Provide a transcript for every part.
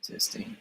Testing.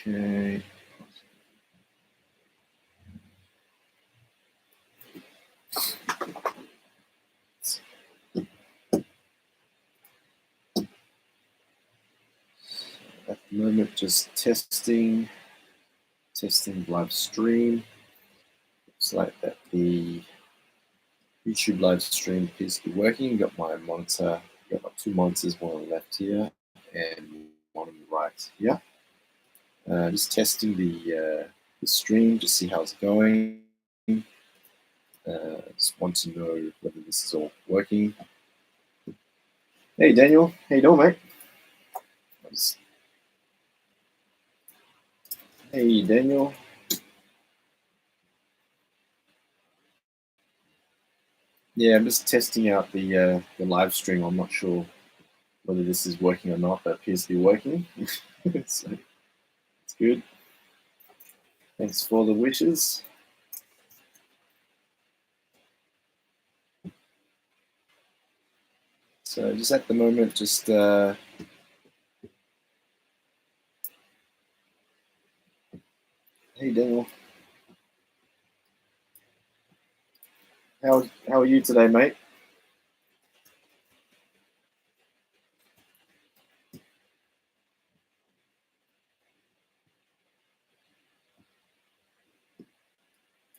Okay. At the moment, just testing live stream. Looks like that the YouTube live stream appears to be working. Got my monitor, got my two monitors, one on the left here and one on the right here. Just testing the stream to see how it's going. Just want to know whether this is all working. Hey Daniel, how you doing, mate? Hey Daniel. Yeah, I'm just testing out the live stream. I'm not sure whether this is working or not, but it appears to be working. So it's good. Thanks for the wishes. So just at the moment, just hey Daniel, how are you today, mate?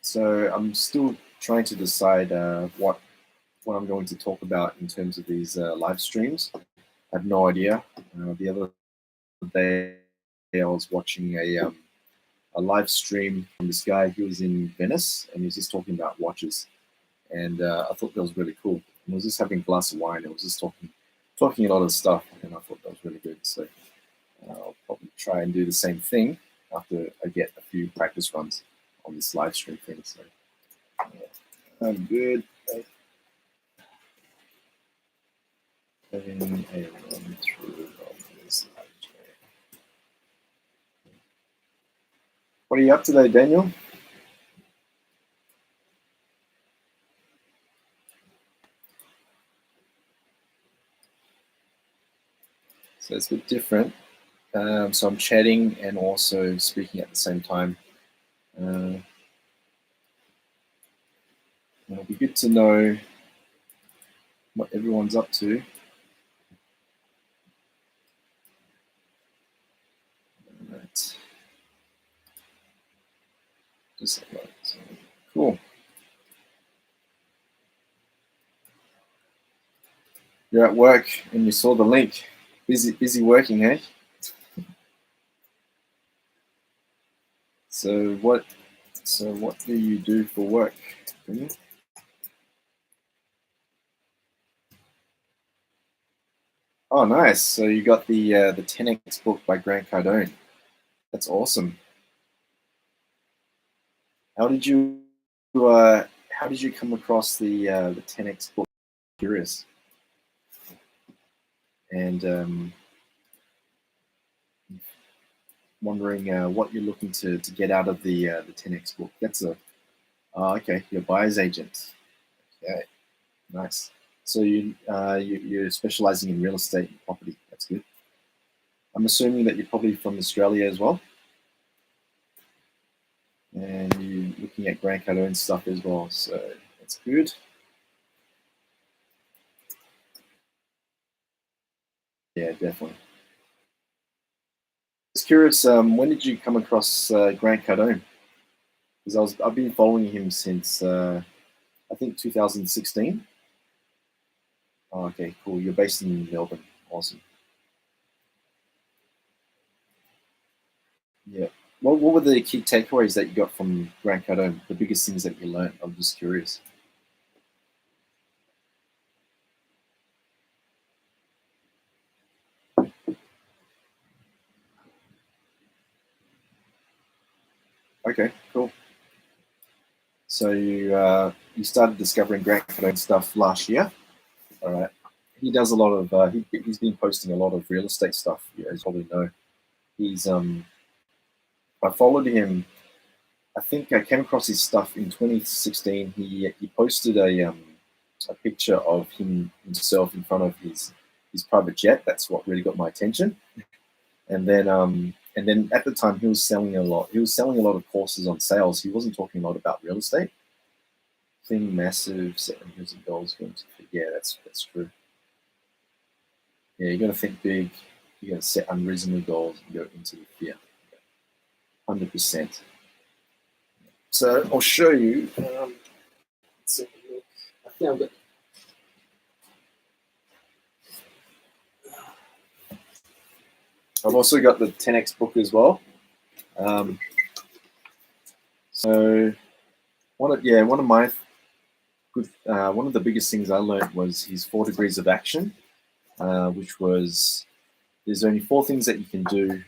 So I'm still trying to decide what I'm going to talk about in terms of these live streams. I have no idea. The other day I was watching a live stream from this guy. He was in Venice and he was just talking about watches, and I thought that was really cool. And he was just having a glass of wine. It was just talking a lot of stuff, and I thought that was really good. So I'll probably try and do the same thing after I get a few practice runs on this live stream thing. So I'm good. Having a run through of this live stream. What are you up to today, Daniel? So it's a bit different. So I'm chatting and also speaking at the same time. It'll be good to know what everyone's up to. Right. Just like that. So, cool. You're at work and you saw the link. Busy working, hey? So what do you do for work? Oh, nice. So you got the 10x book by Grant Cardone. That's awesome. How did you come across the 10x book? Curious. And wondering what you're looking to get out of the 10x book. That's okay. Your buyer's agent. Okay, nice. So you're specializing in real estate and property. That's good. I'm assuming that you're probably from Australia as well, and you're looking at Grant Cardone stuff as well. So that's good. Yeah, definitely. Just curious, when did you come across Grant Cardone? Because I've been following him since I think 2016. Oh, okay, cool. You're based in Melbourne. Awesome. Yeah. What were the key takeaways that you got from Grant Cardone? The biggest things that you learned? I'm just curious. Okay, cool. So you started discovering Grant Cardone stuff last year. All right. He does a lot of he's been posting a lot of real estate stuff. You guys probably know. He's I followed him. I think I came across his stuff in 2016. He posted a a picture of himself in front of his private jet. That's what really got my attention. And then at the time he was selling a lot. He was selling a lot of courses on sales. He wasn't talking a lot about real estate. Think massive, setting years of goals. Yeah, that's true. Yeah, you're gonna think big. You're gonna set unreasonable goals and go into the fear. 100%. So I'll show you. Let's have a look. I think I've got. I've also got the 10x book as well. So one of my good one of the biggest things I learned was his 4 degrees of action, which was there's only 4 things that you can do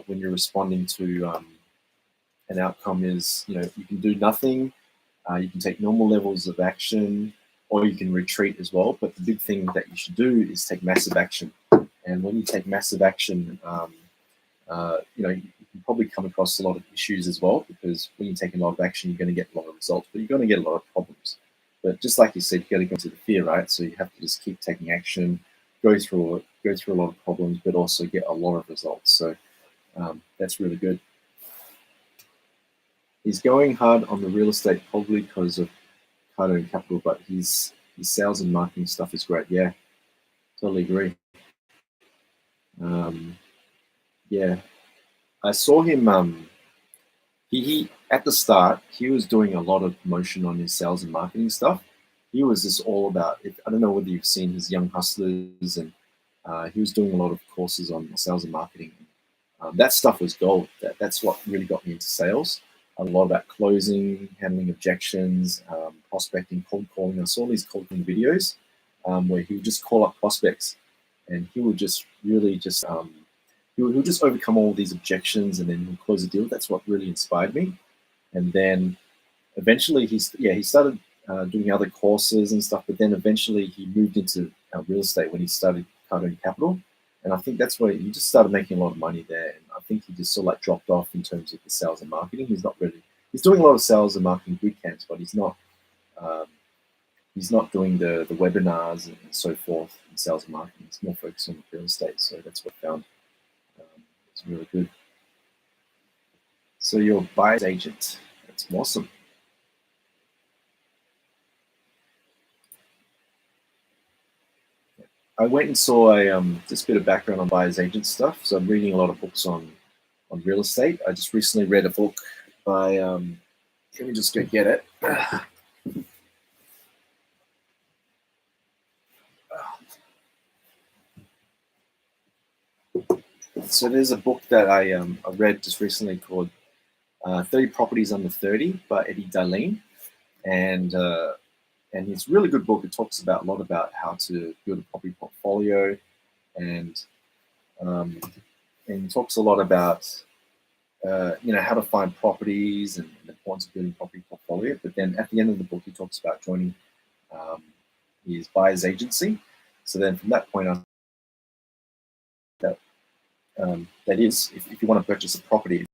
when you're responding to an outcome. Is you can do nothing, you can take normal levels of action, or you can retreat as well. But the big thing that you should do is take massive action. And when you take massive action, you can probably come across a lot of issues as well, because when you take a lot of action, you're going to get a lot of results, but you're going to get a lot of problems. But just like you said, you got to go into the fear, right? So you have to just keep taking action, go through a lot of problems, but also get a lot of results. So that's really good. He's going hard on the real estate probably because of Cardo Capital, but his sales and marketing stuff is great. Yeah, totally agree. Yeah, I saw him. He at the start he was doing a lot of promotion on his sales and marketing stuff. He was just all about it. I don't know whether you've seen his Young Hustlers, and he was doing a lot of courses on sales and marketing. That stuff was gold. That's what really got me into sales. A lot about closing, handling objections, prospecting, cold calling. I saw these cold calling videos where he would just call up prospects, and he would just really just he'll just overcome all these objections, and then he'll close a deal. That's what really inspired me. And then eventually he started doing other courses and stuff, but then eventually he moved into real estate when he started Cardo Capital. And I think that's where he just started making a lot of money there. And I think he just sort of like dropped off in terms of the sales and marketing. He's doing a lot of sales and marketing boot camps, but he's not doing the webinars and so forth in sales and marketing. He's more focused on real estate. So that's what I found. It's really good. So you're a buyer's agent. That's awesome. I went and saw just a bit of background on buyer's agent stuff. So I'm reading a lot of books on real estate. I just recently read a book by let me just go get it. So there's a book that I read just recently called 30 Properties Under 30 by Eddie Darlene. And it's a really good book. It talks about a lot about how to build a property portfolio, and talks a lot about how to find properties and the importance of building property portfolio. But then at the end of the book, he talks about joining his buyer's agency. So then from that point on, that is, if you want to purchase a property,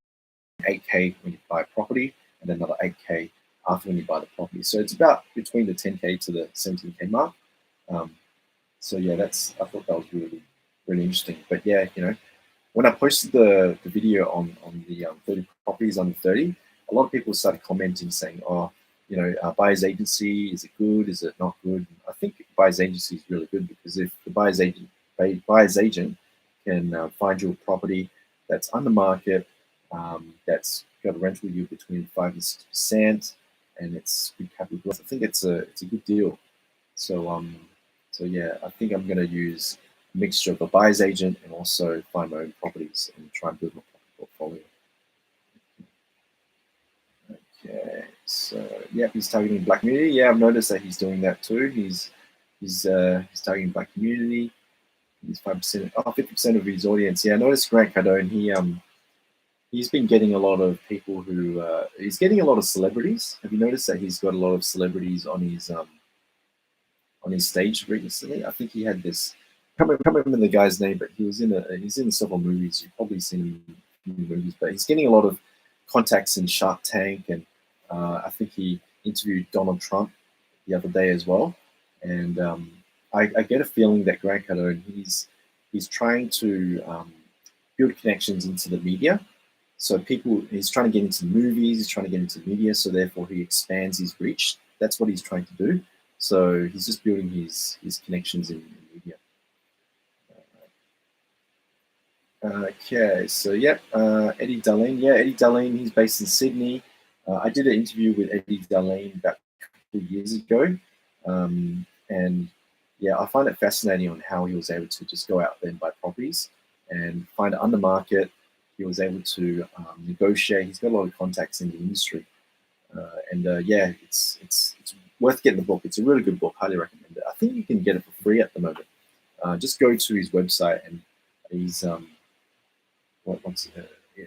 $8K when you buy a property, and then another $8K after when you buy the property. So it's about between the 10K to the 17K mark. So yeah, I thought that was really, really interesting. But yeah, when I posted the video on the 30 properties under 30, a lot of people started commenting saying, oh, buyer's agency, is it good? Is it not good? I think buyer's agency is really good, because if the buyer's agent can find you a property that's on the market, that's got a rental yield between 5 and 6%, and it's good capital growth, I think it's a good deal. So yeah, I think I'm going to use a mixture of a buyer's agent and also find my own properties and try and build my property portfolio. Okay, so yeah, he's targeting black community. Yeah, I've noticed that he's doing that too. He's targeting black community. He's 5%, 50% of his audience. Yeah, I noticed Grant Cardone. He's been getting a lot of people who he's getting a lot of celebrities. Have you noticed that he's got a lot of celebrities on his stage recently? I think he had this. I can't remember the guy's name, but he's in several movies. You've probably seen him in movies, but he's getting a lot of contacts in Shark Tank, and I think he interviewed Donald Trump the other day as well, and I get a feeling that Grant Cardone, he's trying to build connections into the media. So he's trying to get into movies, he's trying to get into media, so therefore he expands his reach. That's what he's trying to do. So he's just building his connections in media. Okay, so yep, Eddie Darlene. Yeah, Eddie Darlene, he's based in Sydney. I did an interview with Eddie Darlene about a couple of years ago. And yeah, I find it fascinating on how he was able to just go out there and buy properties and find it under market. He was able to negotiate. He's got a lot of contacts in the industry. Yeah, it's worth getting the book. It's a really good book. Highly recommend it. I think you can get it for free at the moment. Just go to his website and he's I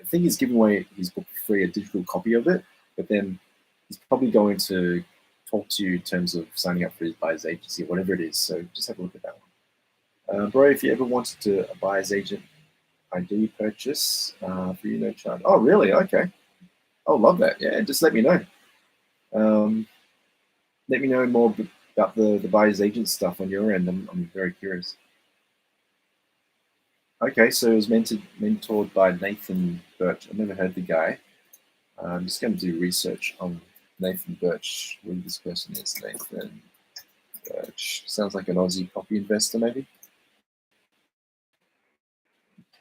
think he's giving away his book for free, a digital copy of it. But then he's probably going to talk to you in terms of signing up for his buyer's agency, whatever it is. So just have a look at that one. Bro, if you ever wanted to a buyer's agent ID purchase for you, no charge. Oh, really? Okay. Oh, love that. Yeah, just let me know. Let me know more about the buyer's agent stuff on your end. I'm very curious. Okay, so it was mentored by Nathan Birch. I've never heard the guy. I'm just going to do research on Nathan Birch, who this person is. Nathan Birch. Sounds like an Aussie property investor, maybe.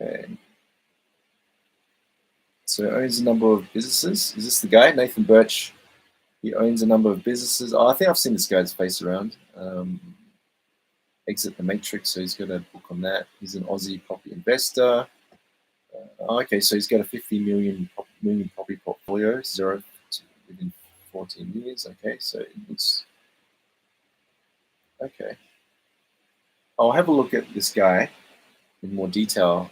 Okay. So owns a number of businesses. Is this the guy, Nathan Birch? He owns a number of businesses. Oh, I think I've seen this guy's face around. Exit the Matrix, so he's got a book on that. He's an Aussie property investor. Okay, so he's got a 50 million property portfolio, zero within 14 years. Okay, so it looks okay. I'll have a look at this guy in more detail.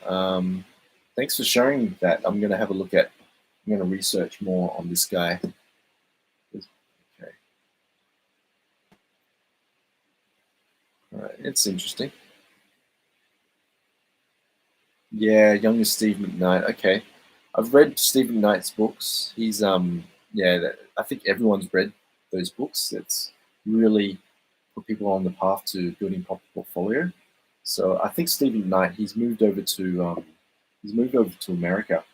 Thanks for sharing that. I'm going to have a look at. I'm going to research more on this guy. Okay. All right, it's interesting. Yeah, younger Steve McKnight. Okay, I've read Steve McKnight's books. He's yeah, I think everyone's read those books. It's really put people on the path to building property portfolio. So I think Steve McKnight, he's moved over to America.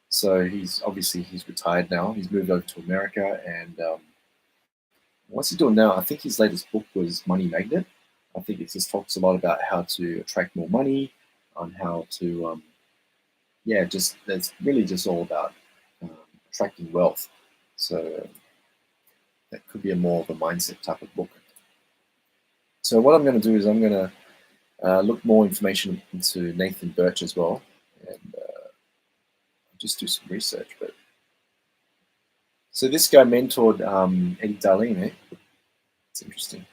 So he's retired now. He's moved over to America, and what's he doing now? I think his latest book was Money Magnet. I think it just talks a lot about how to attract more money, on how to yeah, just it's really just all about um, attracting wealth. So that could be a more of a mindset type of book. So what I'm going to do is I'm going to look more information into Nathan Birch as well, and just do some research. But so this guy mentored Eddie Darlene. Eh? It's interesting.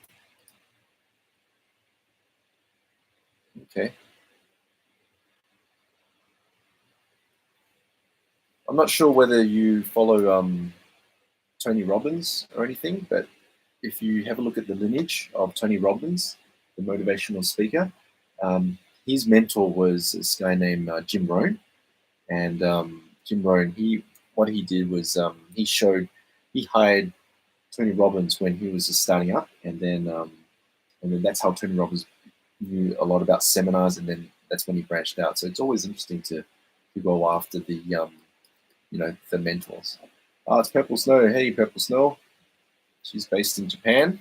Okay. I'm not sure whether you follow Tony Robbins or anything, but if you have a look at the lineage of Tony Robbins, the motivational speaker, his mentor was this guy named Jim Rohn. And Jim Rohn, what he did was he hired Tony Robbins when he was just starting up, and then that's how Tony Robbins knew a lot about seminars, and then that's when he branched out. So it's always interesting to go after the the mentors. Oh, it's Purple Snow. Hey, Purple Snow. She's based in Japan,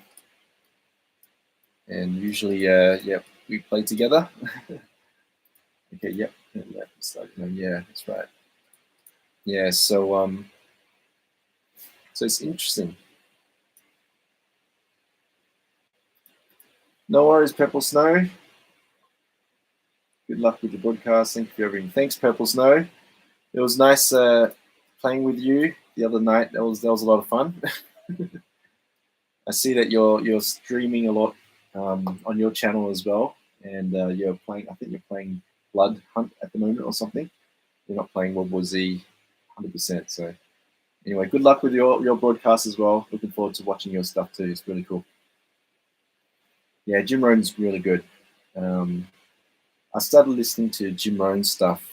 and usually, yeah, we play together. Okay, yep, yeah, yeah, that's right. Yeah, so it's interesting. No worries, Purple Snow. Good luck with the broadcast. Thank you for everything. Thanks, Purple Snow. It was nice playing with you the other night. That was a lot of fun. I see that you're streaming a lot on your channel as well, and you're playing. I think you're playing Blood Hunt at the moment or something. You're not playing World War Z 100%. So anyway, good luck with your broadcast as well. Looking forward to watching your stuff too. It's really cool. Yeah, Jim Rohn's really good. I started listening to Jim Rohn stuff.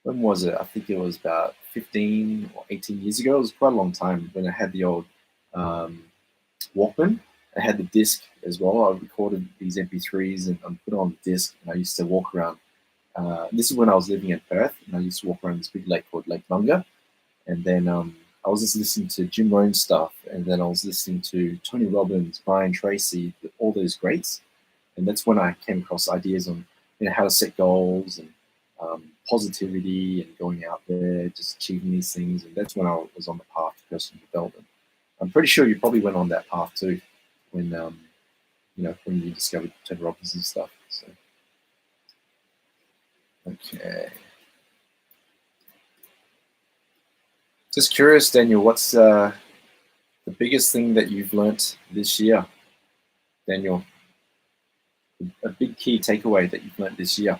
When was it? I think it was about 15 or 18 years ago. It was quite a long time when I had the old Walkman. I had the disc as well. I recorded these MP3s and put it on the disc, and I used to walk around. This is when I was living in Perth, and I used to walk around this big lake called Lake Bunga. And then I was just listening to Jim Rohn stuff, and then I was listening to Tony Robbins, Brian Tracy, all those greats. And that's when I came across ideas on how to set goals and positivity and going out there, just achieving these things. And that's when I was on the path to personal development. I'm pretty sure you probably went on that path too, when when you discovered Tony Robbins and stuff. So, okay. Just curious, Daniel, what's the biggest thing that you've learnt this year, Daniel? A big key takeaway that you've learnt this year.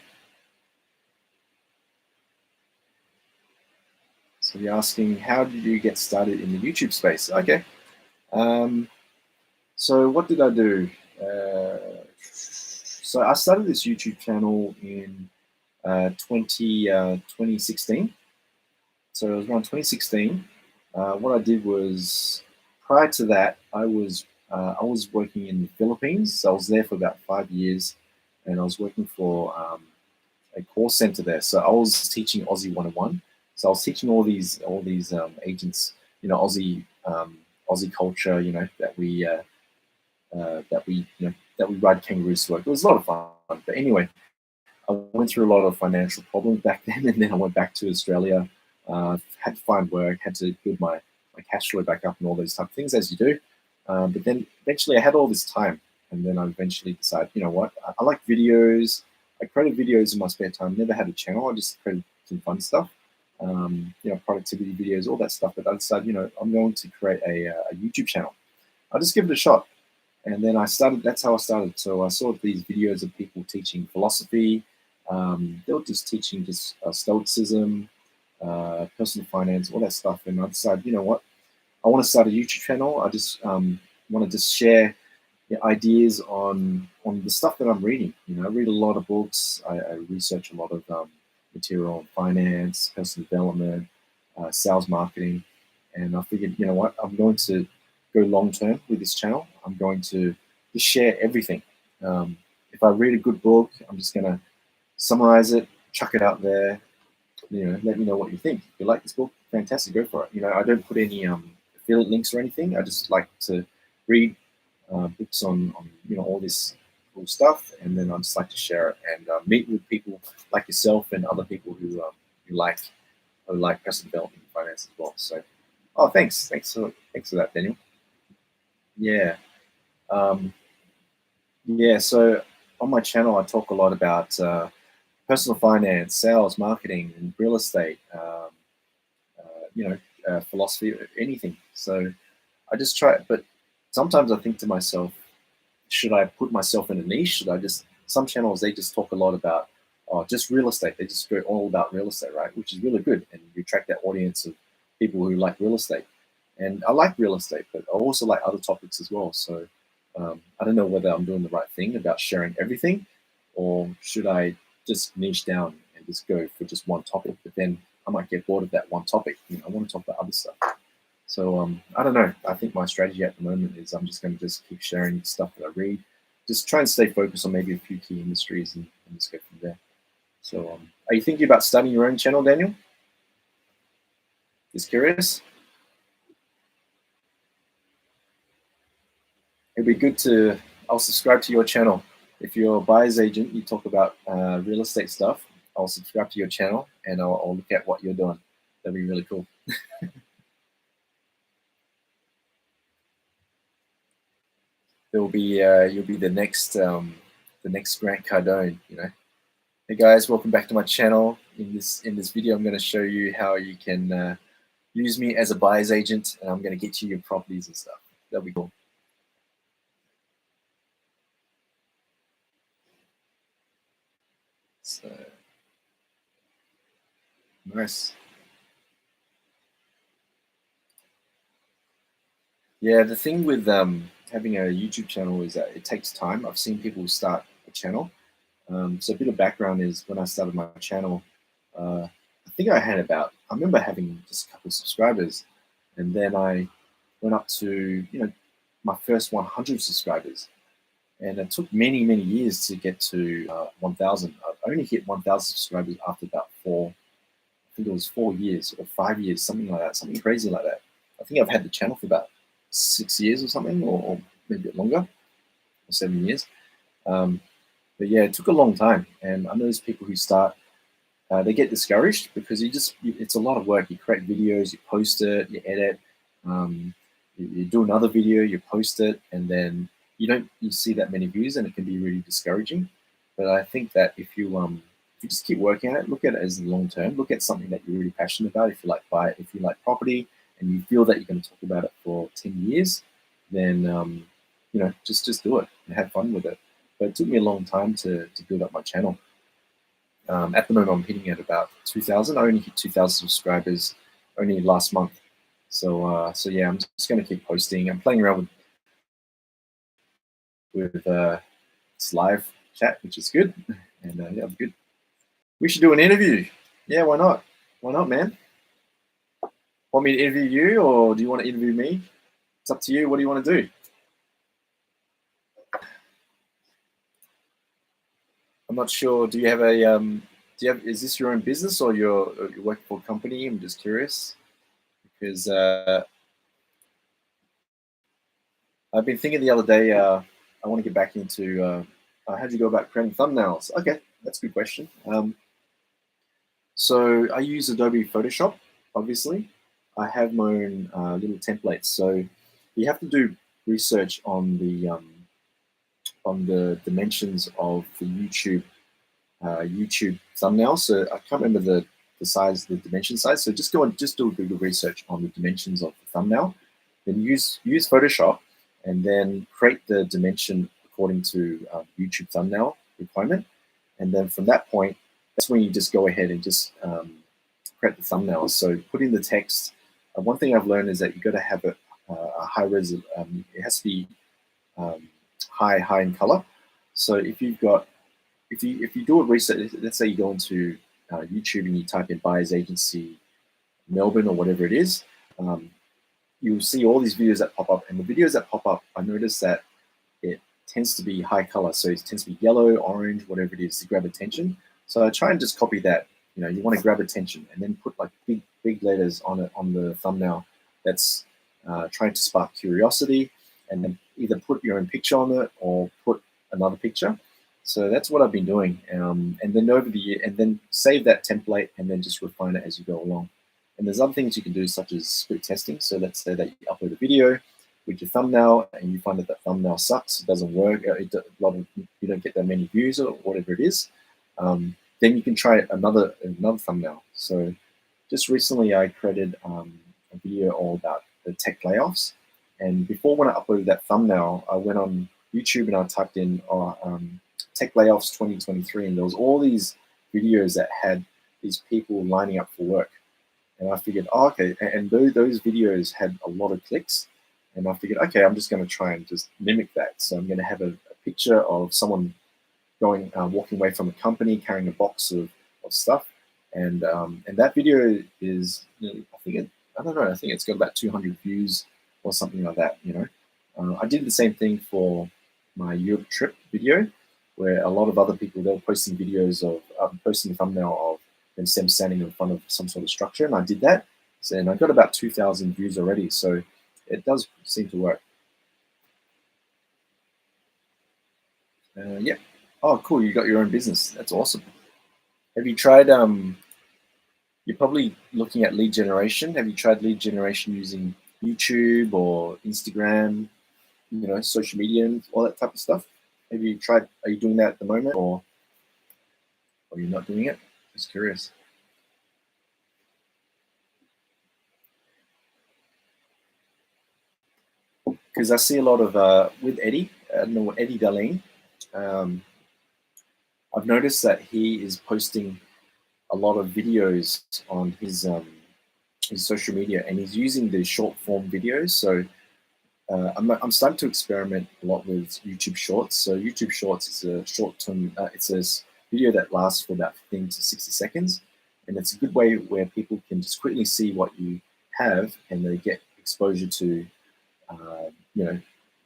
So you're asking, how did you get started in the YouTube space? Okay. So what did I do? So I started this YouTube channel in 2016. So it was around 2016. What I did was, prior to that, I was working in the Philippines. So I was there for about 5 years, and I was working for a call center there. So I was teaching Aussie 101. So I was teaching all these agents, Aussie culture, that we ride kangaroos to work. It was a lot of fun. But anyway, I went through a lot of financial problems back then, and then I went back to Australia. Had to find work, had to build my cash flow back up and all those type of things, as you do. But then eventually I had all this time, and then I eventually decided, you know what, I like videos. I created videos in my spare time. Never had a channel. I just created some fun stuff, productivity videos, all that stuff. But I decided, I'm going to create a YouTube channel. I'll just give it a shot. And then I started, that's how I started. So I saw these videos of people teaching philosophy. They were just teaching stoicism, personal finance, all that stuff. And I decided, you know what, I want to start a YouTube channel. I just want to just share ideas on the stuff that I'm reading. I read a lot of books. I research a lot of material on finance, personal development, sales, marketing. And I figured, you know what, I'm going to go long term with this channel. I'm going to just share everything. If I read a good book, I'm just going to summarize it, chuck it out there. Let me know what you think. If you like this book, fantastic, go for it. I don't put any affiliate links or anything. I just like to read books on all this cool stuff, and then I just like to share it and meet with people like yourself and other people who like personal development and finance as well. So, thanks for that, Daniel. Yeah. So on my channel, I talk a lot about personal finance, sales, marketing, and real estate, philosophy, anything. So I just try, but sometimes I think to myself, should I put myself in a niche? Should I some channels, they just talk a lot about just real estate. They just go all about real estate, right? Which is really good. And you attract that audience of people who like real estate. And I like real estate, but I also like other topics as well. So I don't know whether I'm doing the right thing about sharing everything, or should I just niche down and just go for just one topic? But then I might get bored of that one topic. I want to talk about other stuff. So I don't know. I think my strategy at the moment is I'm just going to just keep sharing stuff that I read. Just try and stay focused on maybe a few key industries and just go from there. So are you thinking about starting your own channel, Daniel? Just curious. It'd be good I'll subscribe to your channel. If you're a buyer's agent, you talk about real estate stuff, I'll subscribe to your channel and I'll look at what you're doing. That'd be really cool. You'll be the next Grant Cardone, Hey guys, welcome back to my channel. In this video, I'm going to show you how you can use me as a buyer's agent, and I'm going to get you your properties and stuff. That'll be cool. So nice. Yeah, the thing with having a YouTube channel is that it takes time. I've seen people start a channel. So a bit of background is when I started my channel, I think I remember having just a couple of subscribers, and then I went up to, my first 100 subscribers. And it took many, many years to get to 1,000. I only hit 1,000 subscribers after about I think it was 4 years or 5 years, something like that, something crazy like that. I think I've had the channel for about 6 years or something, or maybe a bit longer, or 7 years. But yeah, it took a long time. And I know there's people who start, they get discouraged because it's a lot of work. You create videos, you post it, you edit, you do another video, you post it, and then you see that many views, and it can be really discouraging. But I think that if you just keep working at it, look at it as long term, look at something that you're really passionate about. If you like property and you feel that you're going to talk about it for 10 years, then just do it and have fun with it. But it took me a long time to build up my channel. At the moment, I'm hitting at about 2,000. I only hit 2,000 subscribers only last month. So yeah, I'm just going to keep posting. I'm playing around with this live chat, which is good. And yeah, good. We should do an interview. Yeah, why not? Why not, man? Want me to interview you, or do you want to interview me? It's up to you. What do you want to do? I'm not sure. Do you have a is this your own business, or you're working for a company? I'm just curious because I've been thinking the other day. I want to get back into how do you go about creating thumbnails? Okay, that's a good question. So I use Adobe Photoshop, obviously. I have my own little templates. So you have to do research on the dimensions of the YouTube thumbnail. So I can't remember the size, the dimension size. So just do a Google research on the dimensions of the thumbnail. Then use Photoshop, and then create the dimension according to YouTube thumbnail requirement. And then from that point, that's when you just go ahead and just create the thumbnails. So put in the text. One thing I've learned is that you've got to have a high resolution. It has to be high in color. So if you do a research, let's say you go into YouTube and you type in buyer's agency Melbourne or whatever it is, you'll see all these videos that pop up. And the videos that pop up, I noticed that it tends to be high color. So it tends to be yellow, orange, whatever it is to grab attention. So I try and just copy that. You want to grab attention, and then put like big letters on it on the thumbnail that's trying to spark curiosity, and then either put your own picture on it or put another picture. So that's what I've been doing, and then over the year, and then save that template, and then just refine it as you go along. And there's other things you can do, such as split testing. So let's say that you upload a video with your thumbnail, and you find that the thumbnail sucks, it doesn't work, you don't get that many views or whatever it is. Then you can try another thumbnail. So just recently I created a video all about the tech layoffs. And before, when I uploaded that thumbnail, I went on YouTube and I typed in tech layoffs 2023, and there was all these videos that had these people lining up for work. And I figured, oh, okay, and those videos had a lot of clicks. And I figured, okay, I'm just going to try and just mimic that. So I'm going to have a picture of someone walking away from a company carrying a box of stuff, and that video is, I don't know, I think it's got about 200 views or something like that. I did the same thing for my Europe trip video, where a lot of other people, they were posting videos of posting a thumbnail of them standing in front of some sort of structure, and I did that, and I got about 2,000 views already. So it does seem to work. Yeah. Oh, cool. You got your own business. That's awesome. Have you tried, you're probably looking at lead generation. Have you tried lead generation using YouTube or Instagram, social media and all that type of stuff? Have you tried, are you doing that at the moment, or are you not doing it? Just curious. Because I see a lot of, with Eddie, Eddie Darlene, I've noticed that he is posting a lot of videos on his social media, and he's using the short form videos. So I'm starting to experiment a lot with YouTube Shorts. So YouTube Shorts is a short-term, it's a video that lasts for about 15 to 60 seconds. And it's a good way where people can just quickly see what you have, and they get exposure to,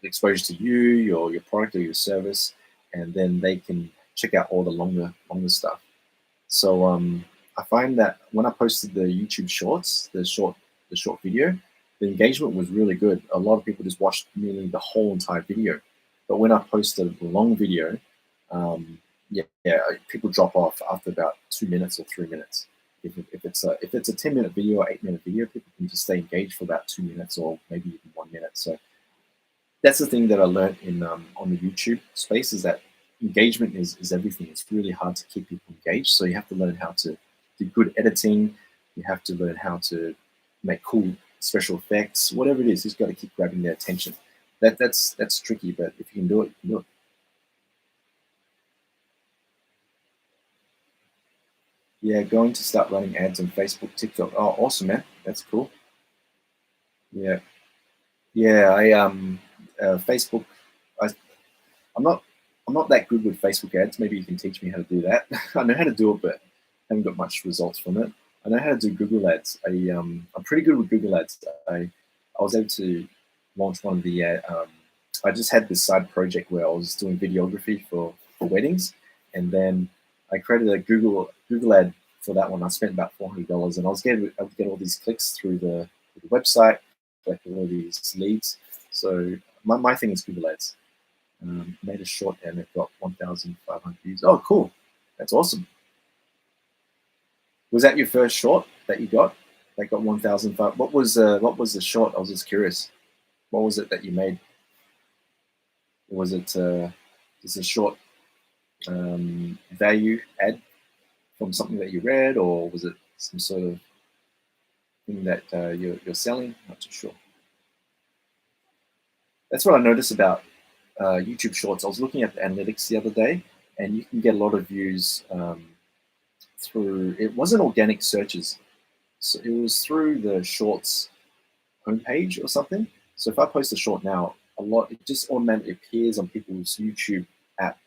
exposure to you, your product or your service, and then they can check out all the longer stuff. So I find that when I posted the YouTube Shorts, the short video, the engagement was really good. A lot of people just watched nearly the whole entire video. But when I posted a long video, yeah, people drop off after about 2 minutes or 3 minutes. If it's a 10-minute video or 8-minute video, people can just stay engaged for about 2 minutes or maybe even 1 minute. So that's the thing that I learned in on the YouTube space, is that engagement is everything. It's really hard to keep people engaged. So you have to learn how to do good editing. You have to learn how to make cool special effects, whatever it is. You just got to keep grabbing their attention. That's tricky, but if you can do it, you can do it. Yeah, going to start running ads on Facebook, TikTok. Oh, awesome, man. That's cool. Yeah, yeah. Facebook. I I'm not I'm not that good with Facebook ads. Maybe you can teach me how to do that. I know how to do it, but haven't got much results from it. I know how to do Google ads. I'm pretty good with Google ads. I was able to launch one of the I just had this side project where I was doing videography for weddings, and then I created a Google ad for that one. I spent about $400, and I was able to get all these clicks through the website, like all these leads. So my thing is Google ads. Made a short and it got 1,500 views. Oh, cool! That's awesome. Was that your first short that you got? That got 1,005. What was the short? I was just curious. What was it that you made? Was it just a short value ad from something that you read, or was it some sort of thing that you're selling? Not too sure. That's what I noticed about YouTube Shorts. I was looking at the analytics the other day, and you can get a lot of views through. It wasn't organic searches, so it was through the Shorts homepage or something. So if I post a short now, it just automatically appears on people's YouTube app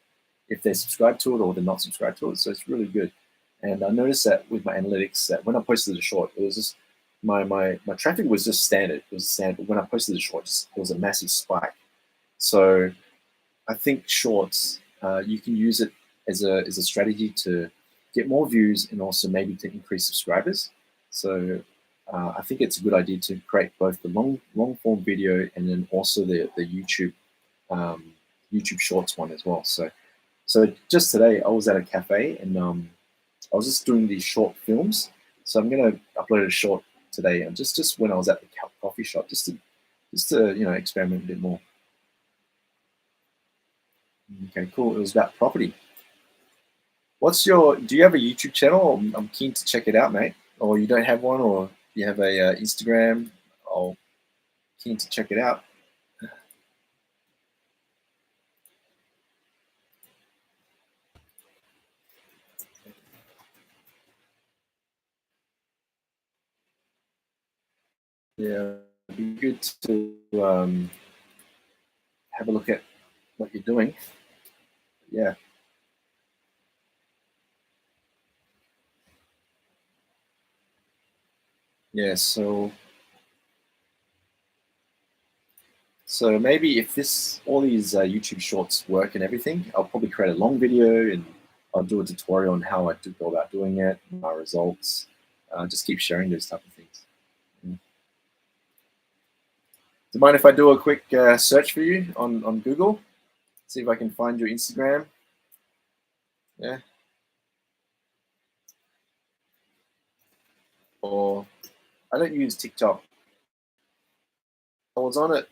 if they're subscribed to it or they're not subscribed to it. So it's really good. And I noticed that with my analytics, that when I posted the short, it was just my traffic was just standard. It was standard. But when I posted the short, it was a massive spike. So I think shorts, you can use it as a strategy to get more views and also maybe to increase subscribers. So I think it's a good idea to create both the long form video and then also the YouTube Shorts one as well. So just today I was at a cafe and I was just doing these short films. So I'm gonna upload a short today, and just when I was at the coffee shop, just to experiment a bit more. Okay, cool. It was about property. Do you have a YouTube channel? I'm keen to check it out, mate. Or you don't have one, or you have a Instagram? I'm keen to check it out. Yeah, it'd be good to have a look at what you're doing. Yeah. Yeah, so maybe if all these YouTube shorts work and everything, I'll probably create a long video and I'll do a tutorial on how I go about doing it, my results. Just keep sharing those type of things. Yeah. Do you mind if I do a quick search for you on Google? See if I can find your Instagram. Yeah. Or I don't use TikTok. I was on it.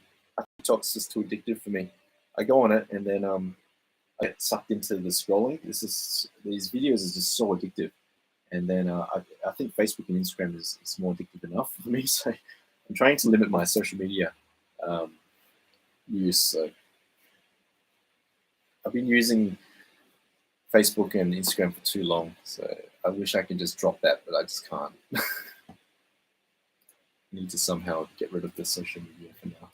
TikTok's just too addictive for me. I go on it and then I get sucked into the scrolling. These videos are just so addictive. And then I think Facebook and Instagram is more addictive enough for me. So I'm trying to limit my social media um, use. So I've been using Facebook and Instagram for too long. So I wish I could just drop that, but I just can't. Need to somehow get rid of the social media for now.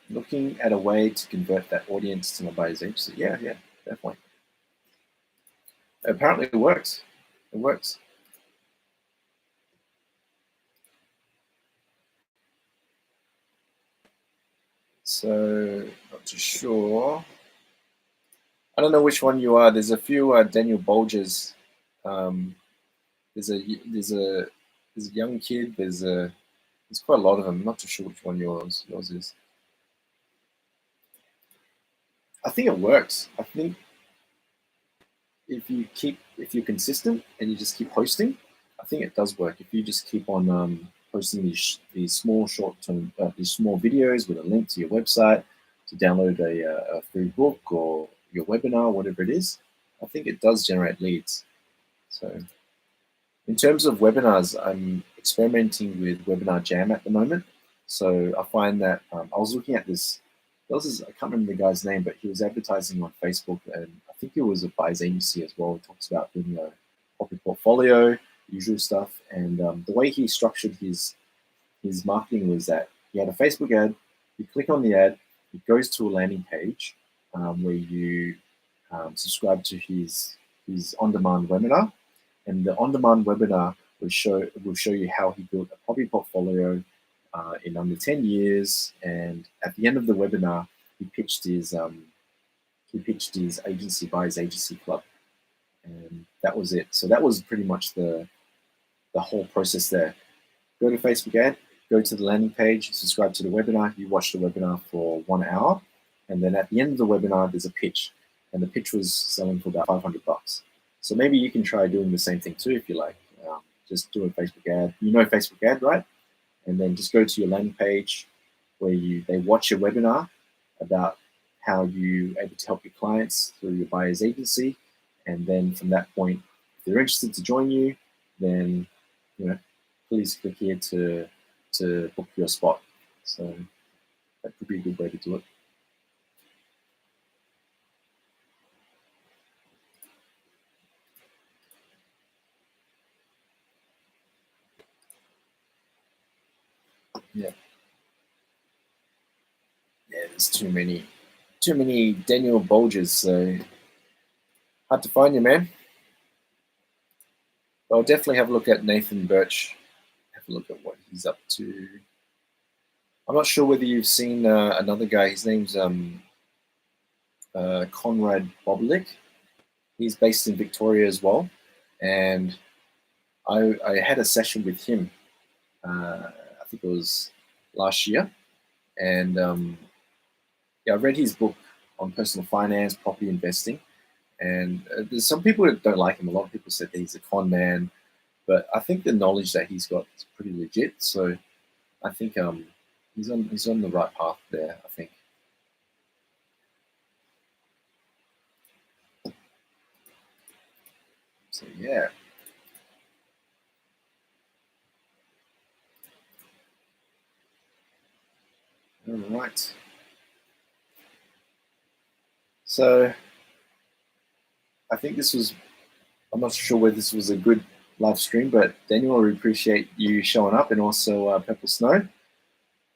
Looking at a way to convert that audience to my buyer's agency. Yeah, definitely. Apparently it works. It works. So not too sure. I don't know which one you are. There's a few Daniel Bulgers. Um, there's a young kid. There's quite a lot of them. I'm not too sure which one yours is. I think it works. I think if you're consistent and you just keep posting, I think it does work. If you just keep on posting these small short-term these small videos with a link to your website to download a free book or your webinar, whatever it is, I think it does generate leads. So in terms of webinars, I'm experimenting with Webinar Jam at the moment. So I find that I was looking at this. I can't remember the guy's name, but he was advertising on Facebook, and I think it was a buyer's agency as well. It talks about building a property portfolio, usual stuff, and the way he structured his marketing was that he had a Facebook ad. You click on the ad, it goes to a landing page where you subscribe to his on-demand webinar, and the on-demand webinar will show you how he built a property portfolio in under 10 years. And at the end of the webinar, he pitched his agency, Buyers Agency Club, and that was it. So that was pretty much the whole process there. Go to Facebook ad, go to the landing page, subscribe to the webinar. You watch the webinar for 1 hour, and then at the end of the webinar, there's a pitch, and the pitch was selling for about $500. So maybe you can try doing the same thing too if you like. Just do a Facebook ad. You know Facebook ad, right? And then just go to your landing page where they watch your webinar about how you able to help your clients through your buyer's agency. And then from that point, if they're interested to join you, then please click here to book your spot. So that could be a good way to do it. Yeah. Yeah, there's too many Daniel Bulgers, so hard to find you, man. But I'll definitely have a look at Nathan Birch. Have a look at what he's up to. I'm not sure whether you've seen another guy. His name's Conrad Boblik. He's based in Victoria as well, and I had a session with him. I think it was last year, and I read his book on personal finance, property investing, and there's some people that don't like him. A lot of people said that he's a con man, but I think the knowledge that he's got is pretty legit. So I think he's on the right path there, I think. So yeah. All right. So I think I'm not sure whether this was a good live stream, but Daniel, I appreciate you showing up, and also Purple Snow.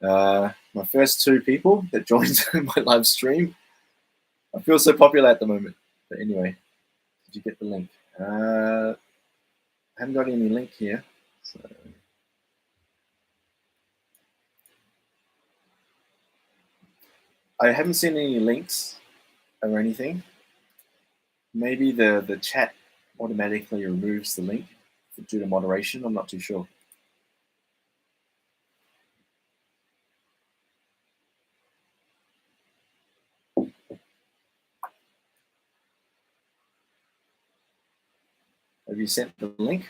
My first 2 people that joined my live stream. I feel so popular at the moment. But anyway, did you get the link? I haven't got any link here. So I haven't seen any links or anything. Maybe the chat automatically removes the link due to moderation. I'm not too sure. Have you sent the link?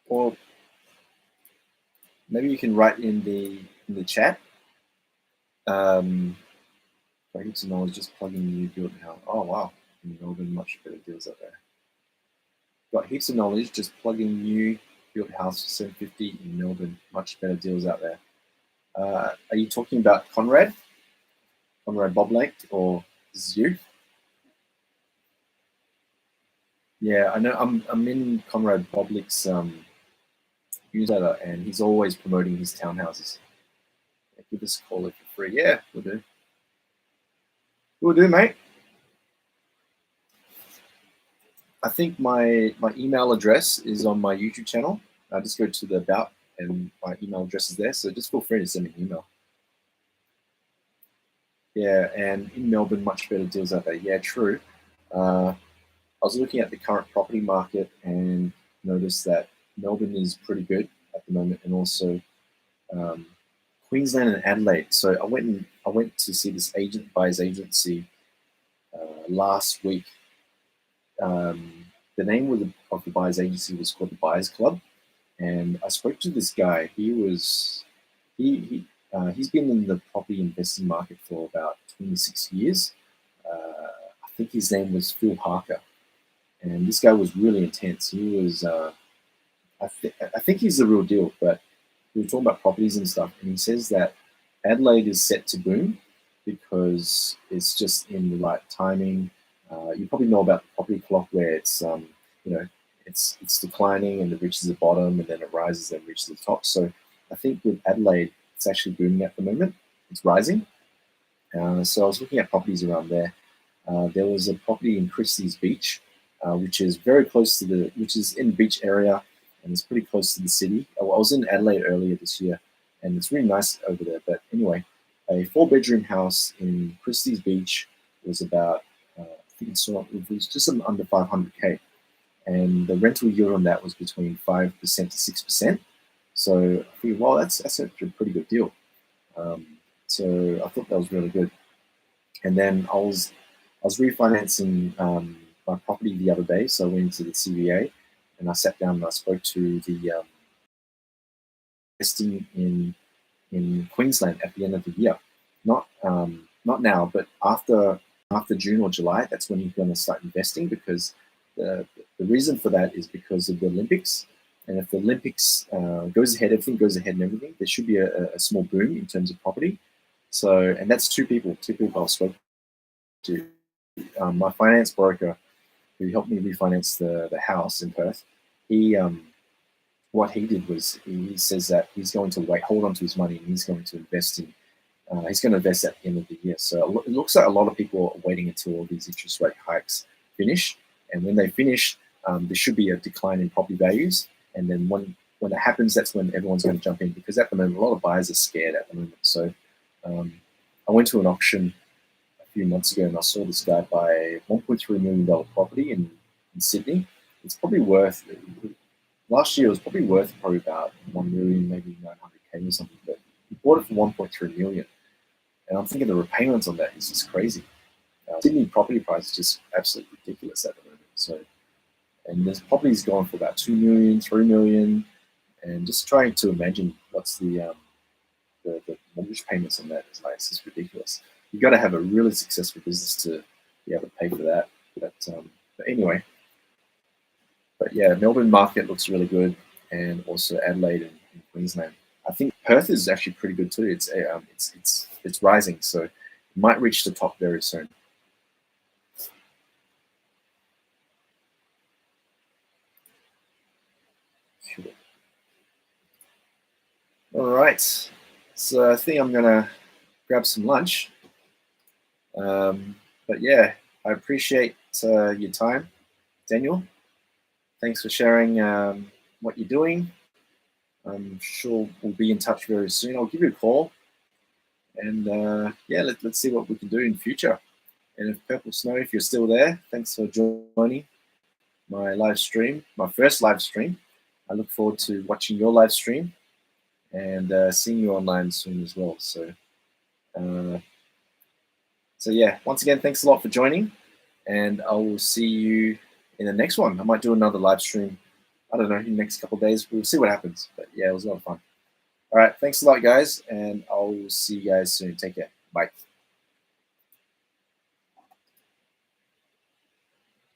Or maybe you can write in the chat. I need to know is just plugging new build house. Oh wow, in Melbourne, much better deals out there. Got heaps of knowledge. Just plugging new built house 750 in Melbourne, much better deals out there. Are you talking about Conrad Boblake, or this is you? Yeah, I know. I'm in Conrad Boblake's newsletter, and he's always promoting his townhouses. Yeah, give us a call if you're free. Yeah, we'll do. Will do, mate. I think my email address is on my YouTube channel. Just go to the about and my email address is there. So just feel free to send me an email. Yeah, and in Melbourne, much better deals out there. Yeah, true. I was looking at the current property market and noticed that Melbourne is pretty good at the moment, and also um, Queensland and Adelaide. So I went to see this buyer's agency last week. The name of the buyer's agency was called the Buyers Club, and I spoke to this guy. He's been in the property investing market for about 26 years. I think his name was Phil Harker, and this guy was really intense. He was, I think he's the real deal. But we were talking about properties and stuff, and he says that Adelaide is set to boom because it's just in the right timing. You probably know about the property clock, where it's it's declining and it reaches the bottom and then it rises and reaches the top. So I think with Adelaide, it's actually booming at the moment. It's rising. So I was looking at properties around there. There was a property in Christie's Beach, which is which is in the beach area, and it's pretty close to the city. I was in Adelaide earlier this year, and it's really nice over there. But anyway, a 4-bedroom house in Christie's Beach was about, I think it was just under 500K, and the rental yield on that was between 5% to 6%. So I figured, well, that's actually a pretty good deal. So I thought that was really good. And then I was refinancing my property the other day, so I went into the CVA and I sat down and I spoke to the investing in Queensland at the end of the year. Not now, but after June or July, that's when you're going to start investing, because the reason for that is because of the Olympics. And if the Olympics goes ahead, everything goes ahead and everything, there should be a small boom in terms of property. So, and that's two people I spoke to. My finance broker, who helped me refinance the house in Perth, what he did was he says that he's going to hold on to his money, and he's going to invest at the end of the year. So it looks like a lot of people are waiting until all these interest rate hikes finish, and when they finish, there should be a decline in property values. And then when that happens, that's when everyone's going to jump in, because at the moment a lot of buyers are scared at the moment. So I went to an auction a few months ago and I saw this guy buy a $1.3 million property in Sydney. It's probably worth, last year it was probably worth about 1 million, maybe 900K or something, but he bought it for 1.3 million. And I'm thinking the repayments on that is just crazy. Sydney property price is just absolutely ridiculous at the moment. So, and there's properties going for about 2 million, 3 million, and just trying to imagine what's the mortgage payments on that is like, it's just ridiculous. You've got to have a really successful business to be able to pay for that. But anyway, but yeah, Melbourne market looks really good, and also Adelaide and Queensland. I think Perth is actually pretty good too. It's rising, so it might reach the top very soon. All right, so I think I'm gonna grab some lunch. But yeah, I appreciate your time, Daniel. Thanks for sharing what you're doing. I'm sure we'll be in touch very soon. I'll give you a call, and yeah, let's see what we can do in the future. And if Purple Snow, if you're still there, thanks for joining my live stream, my first live stream. I look forward to watching your live stream and seeing you online soon as well. So, yeah, once again, thanks a lot for joining, and I will see you in the next one. I might do another live stream, I don't know, in the next couple of days. We'll see what happens. But yeah, it was a lot of fun. All right, thanks a lot, guys, and I'll see you guys soon. Take care. Bye.